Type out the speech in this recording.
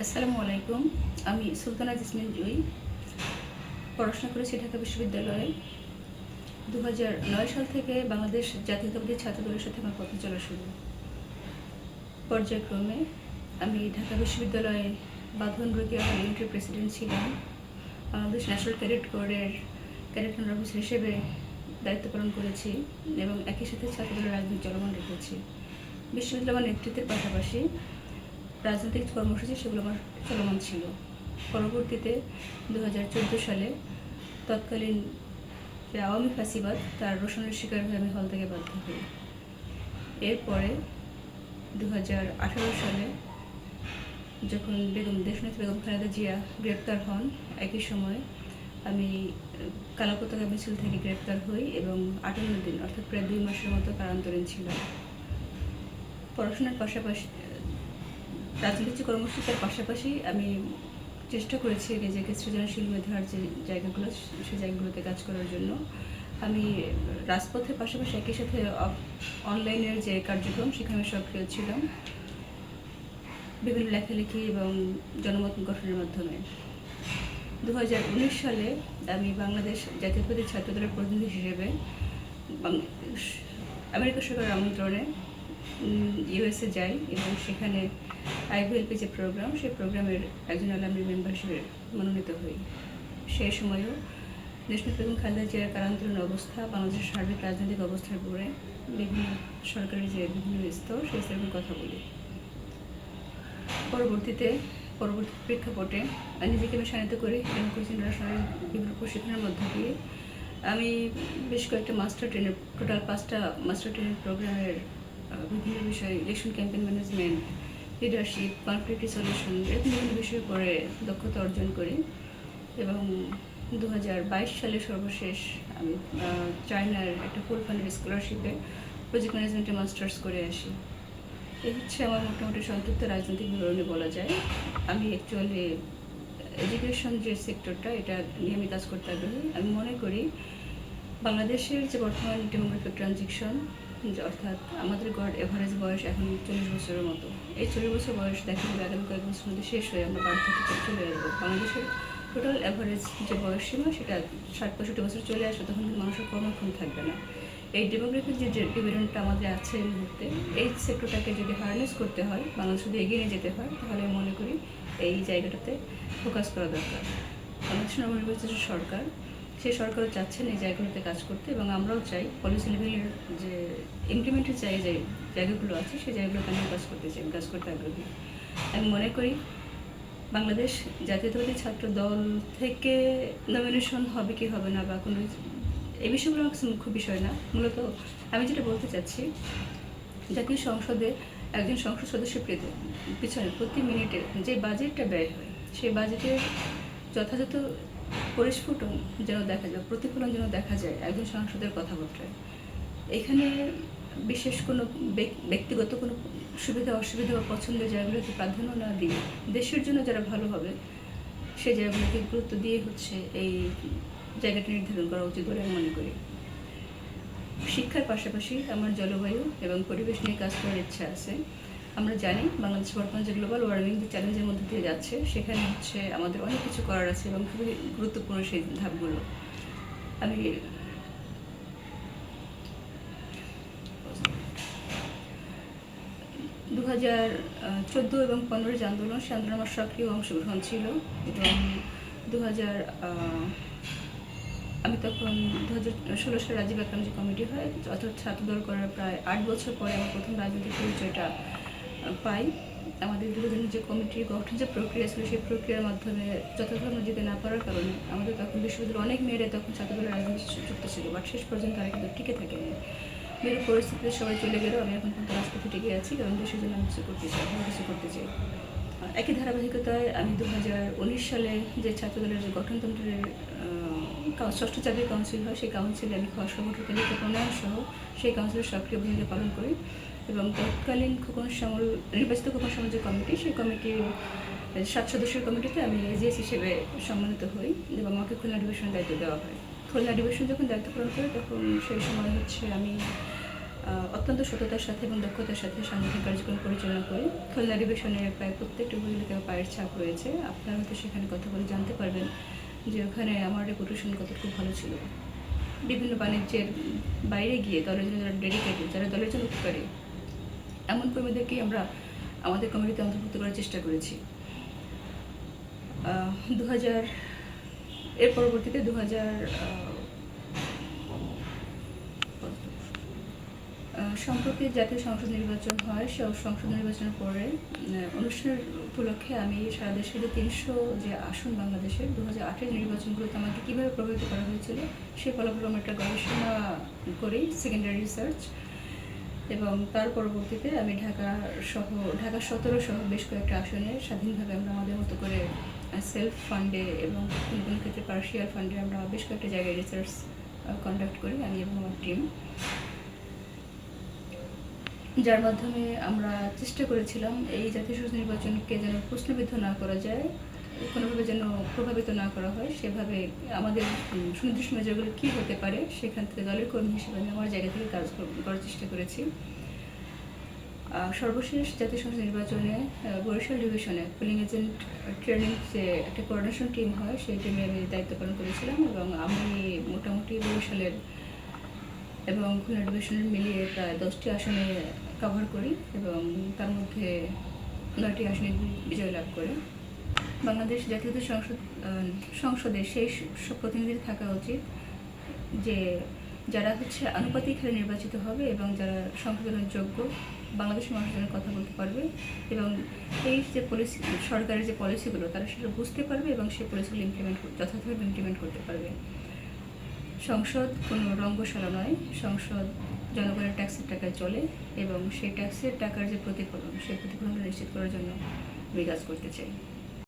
আসসালামু আলাইকুম। আমি সুলতানা জেসমিন জুই পড়াশোনা করেছি ঢাকা বিশ্ববিদ্যালয়ে। 2009 সাল থেকে বাংলাদেশ জাতীয়তাবাদী ছাত্র দলের সাথে আমার পথ চলা শুরু। পর্যায়ক্রমে আমি ঢাকা বিশ্ববিদ্যালয়ে বাঁধন রোকেয়া ইউনিটের প্রেসিডেন্ট ছিলাম। বাংলাদেশ ন্যাশনাল ক্যাডেট কোরের ক্যাডেট অফিসার হিসেবে দায়িত্ব পালন করেছি এবং একই সাথে ছাত্র দলের রাজনীতি চলমান রেখেছি। বিশ্ববিদ্যালয় নেতৃত্বের পাশাপাশি রাজনৈতিক কর্মসূচি সেগুলো আমার চলমান ছিল। পরবর্তীতে 2014 সালে তৎকালীন যে আওয়ামী ফ্যাসিবাদ তার রোষণের শিকার হয়ে আমি হল থেকে বাধ্য হই। এরপরে 2018 সালে যখন দেশনেত্রী বেগম খালেদা জিয়া গ্রেপ্তার হন, একই সময় আমি কালো পতাকা মিছিল থেকে গ্রেপ্তার হই এবং 58 দিন অর্থাৎ প্রায় 2 মাসের মতো কারান্তরীণ ছিলাম। পড়াশোনার পাশাপাশি রাজনৈতিক কর্মসূচির পাশাপাশি আমি চেষ্টা করেছি নিজেকে সৃজনশীল মেধার যে জায়গাগুলো সেই জায়গাগুলোতে কাজ করার জন্য। আমি রাজপথের পাশাপাশি একই সাথে অনলাইনের যে কার্যক্রম সেখানে সক্রিয় ছিলাম বিভিন্ন লেখালেখি এবং জনমত গঠনের মাধ্যমে। 2019 সালে আমি বাংলাদেশ জাতীয়তাবাদী ছাত্র দলের প্রতিনিধি হিসেবে আমেরিকা সরকারের আমন্ত্রণে ইউএসএ যাই এবং সেখানে আইভিএলপি যে প্রোগ্রাম সেই প্রোগ্রামের একজন অ্যালামনি মেম্বার হিসেবে মনোনীত হই। সেই সময়ও দেশনেত্রী বেগম খালেদা জিয়ার কারান্তরীণ অবস্থা, বাংলাদেশের সার্বিক রাজনৈতিক অবস্থার উপরে বিভিন্ন সরকারের যে বিভিন্ন স্তর সেই স্তরের কথা বলি। পরবর্তী প্রেক্ষাপটে নিজেকে আমি শানিত করি এবং কোচিং রাসায়নিক বিভিন্ন প্রশিক্ষণের মধ্য দিয়ে আমি বেশ কয়েকটা টোটাল 5টা মাস্টার ট্রেনিং প্রোগ্রামের বিভিন্ন বিষয় election campaign management, leadership, conflict resolution এরকম বিভিন্ন বিষয়ের পরে দক্ষতা অর্জন করি এবং 2022 সালে সর্বশেষ আমি চায়নার একটা ফুল ফান্ডেড স্কলারশিপে প্রজেক্ট ম্যানেজমেন্টে মাস্টার্স করে আসি। এই হচ্ছে আমার মোটামুটি সংক্ষিপ্ত রাজনৈতিক বিবরণী বলা যায়। আমি অ্যাকচুয়ালি এডুকেশন যে সেক্টরটা এটা নিয়ে আমি কাজ করতে আগ্রহী। আমি মনে করি বাংলাদেশের যে বর্তমান ডেমোগ্রাফিক ট্রানজিকশন, অর্থাৎ আমাদের গড় এভারেজ বয়স এখন 40 বছরের মতো। এই 40 বছর বয়স দেখা যাবে আগামী কয়েক বছর মধ্যে শেষ হয়ে আমরা 12 থেকে চলে আসবো। বাংলাদেশের টোটাল অ্যাভারেজ যে বয়স সীমা সেটা 60-65 বছর চলে আসবে, তখন মানুষের কর্মক্ষম থাকবে না। এই ডেমোগ্রাফিক যে ডিভিডেন্টটা আমাদের আছে এই মুহূর্তে, এই সেক্টরটাকে যদি হারনেস করতে হয়, বাংলাদেশ যদি এগিয়ে নিয়ে যেতে হয়, তাহলে আমি মনে করি এই জায়গাটাতে ফোকাস করা দরকার। বাংলাদেশের নবনির্বাচিত সরকার, সেই সরকারও চাচ্ছেন এই জায়গাগুলোতে কাজ করতে এবং আমরাও চাই পলিসি লেভেলের যে ইমপ্লিমেন্টের জায়গাগুলো আছে সেই জায়গাগুলোতে আমি কাজ করতে চাই, কাজ করতে আগ্রহী। আমি মনে করি বাংলাদেশ জাতীয়তাবাদী ছাত্র দল থেকে নমিনেশন হবে কি হবে না বা কোনো এই বিষয়গুলো আমার কাছে মুখ্য বিষয় না। মূলত আমি যেটা বলতে চাচ্ছি, জাতীয় সংসদে একজন সংসদ সদস্যের পিছনে প্রতি মিনিটে যে বাজেটটা ব্যয় হয় সেই বাজেটের যথাযথ পরিস্ফুটন যেন দেখা যায়, প্রতিফলন যেন দেখা যায় একজন সাংসদের কথাবার্তায়। এখানে বিশেষ কোনো ব্যক্তিগত কোনো সুবিধা অসুবিধা বা পছন্দের জায়গাগুলোকে প্রাধান্য না দিয়ে দেশের জন্য যারা ভালো হবে সেই জায়গাগুলোকে গুরুত্ব দিয়ে হচ্ছে এই জায়গাটা নির্ধারণ করা উচিত বলে আমি মনে করি। শিক্ষার পাশাপাশি আমার জলবায়ু এবং পরিবেশ নিয়ে কাজ করার ইচ্ছা আছে। আমরা জানি বাংলাদেশ বর্তমান যে গ্লোবাল ওয়ার্মিং যে চ্যালেঞ্জের মধ্যে দিয়ে যাচ্ছে, সেখানে হচ্ছে আমাদের অনেক কিছু করার আছে এবং খুবই গুরুত্বপূর্ণ সেই ধাপগুলো। আমি 2014 এবং 15 যে আন্দোলন, সে আন্দোলন আমার সক্রিয় অংশগ্রহণ ছিল এবং আমি তখন 2016 সালে রাজীব আকরাম যে কমিটি হয়, অর্থাৎ ছাত্রদল করার প্রায় 8 বছর পরে আমার প্রথম রাজনৈতিক পরিচয়টা পাই। আমাদের দীর্ঘদিনের যে কমিটির গঠন যে প্রক্রিয়া ছিল সেই প্রক্রিয়ার মাধ্যমে যথাযথ যেতে না পারার কারণে আমাদের তখন বিশ্ববিদ্যালয়ের অনেক মেয়েরা তখন ছাত্রদলের রাজনীতির যুক্ত ছিল, বাট শেষ পর্যন্ত তারা কিন্তু টিকে থাকেনি। মেয়ের পরিস্থিতিতে সবাই চলে গেলেও আমি এখন কিন্তু রাজপথে টিকে আছি, কারণ দেশের জন্য আমি কিছু করতে চাই, ভালো কিছু করতে চাই। একই ধারাবাহিকতায় আমি 2019 সালে যে ছাত্রদলের যে গঠনতন্ত্রের 6ষ্ঠ জাতীয় কাউন্সিল হয়, সেই কাউন্সিলে আমি সভাপতি তালিকা প্রণয়ন সহ সেই কাউন্সিলের সক্রিয় ভূমিকা পালন করি এবং তৎকালীন নির্বাচিত খোকন সমাজ যে কমিটি, সেই কমিটির 7 সদস্যের কমিটিতে আমি এজিএস হিসেবে সম্মানিত হই এবং আমাকে খুলনা ডিভিশনের দায়িত্ব দেওয়া হয়। খুলনা ডিভিশন যখন দায়িত্ব পালন করি তখন সেই সময় হচ্ছে আমি অত্যন্ত সততার সাথে এবং দক্ষতার সাথে সাংগঠনিক কার্যক্রম পরিচালনা করি। খুলনা ডিভিশনে প্রায় প্রত্যেকটি উপজেলাতে আমার পায়ের ছাপ রয়েছে। আপনারা হয়তো সেখানে কথা বলে জানতে পারবেন যে ওখানে আমার রেপুটেশন কতটুকু ভালো ছিল। বিভিন্ন বাণিজ্যের বাইরে গিয়ে দলের জন্য যারা ডেডিকেটেড, যারা দলের জন্য উপকারী, এমন কর্মীদেরকেই আমরা আমাদের কমিটিতে অন্তর্ভুক্ত করার চেষ্টা করেছি। 2000 এর পরবর্তীতে 2000 সম্প্রতি জাতীয় সংসদ নির্বাচন হয়। সেই সংসদ নির্বাচনের পরে অনুষ্ঠানের উপলক্ষে আমি সারা দেশে যে 300 যে আসন বাংলাদেশের 2008-এর নির্বাচনগুলোতে আমাকে কীভাবে প্রভাবিত করা হয়েছিল সেই ফলাফল আমরা একটা গবেষণা করি, সেকেন্ডারি রিসার্চ। এবং তার পরবর্তীতে আমি ঢাকা 17 সহ বেশ কয়েকটা আসনে স্বাধীনভাবে আমরা আমাদের মতো করে সেলফ ফান্ডে এবং কোনো কোনো ক্ষেত্রে পার্শিয়াল ফান্ডে আমরা বেশ কয়েকটা জায়গায় রিসার্চ কন্ডাক্ট করি, আমি এবং আমার টিম, যার মাধ্যমে আমরা চেষ্টা করেছিলাম এই জাতীয় সংসদ নির্বাচনকে যেন প্রশ্নবিদ্ধ না করা যায়, কোনোভাবে যেন প্রভাবিত না করা হয়, সেভাবে আমাদের সুনির্দিষ্ট মেজারগুলো কী হতে পারে সেখান থেকে দলের কর্মী হিসেবে আমি আমার জায়গা থেকে কাজ করার চেষ্টা করেছি। সর্বশেষ জাতীয় সংসদ নির্বাচনে বরিশাল ডিভিশনে পুলিং এজেন্ট ট্রেনিং যে একটা কোঅর্ডিনেশন টিম হয় সেই টিমে আমি দায়িত্ব পালন করেছিলাম এবং আমি মোটামুটি বরিশালের এবং খুলনা ডিভিশনের মিলিয়ে প্রায় 10টি আসনে কভার করি এবং তার মধ্যে 9টি আসনে বিজয় লাভ করে। বাংলাদেশ জাতীয় সংসদে সেই সব প্রতিনিধি থাকা উচিত যে যারা আনুপাতিক হারে নির্বাচিত হবে এবং যারা সংশোধনের যোগ্য, বাংলাদেশের মানুষজনের কথা বলতে পারবে এবং এই যে পলিসি, সরকারের যে পলিসিগুলো তারা সেটা বুঝতে পারবে এবং সেই পলিসিগুলো যথাযথভাবে ইমপ্লিমেন্ট করতে পারবে। সংসদ কোনো রঙ্গশালা নয়, সংসদ জনগণের ট্যাক্সের টাকায় চলে এবং সেই ট্যাক্সের টাকার যে প্রতিফলন সেই প্রতিফলনটা নিশ্চিত করার জন্য আমি কাজ করতে চাই।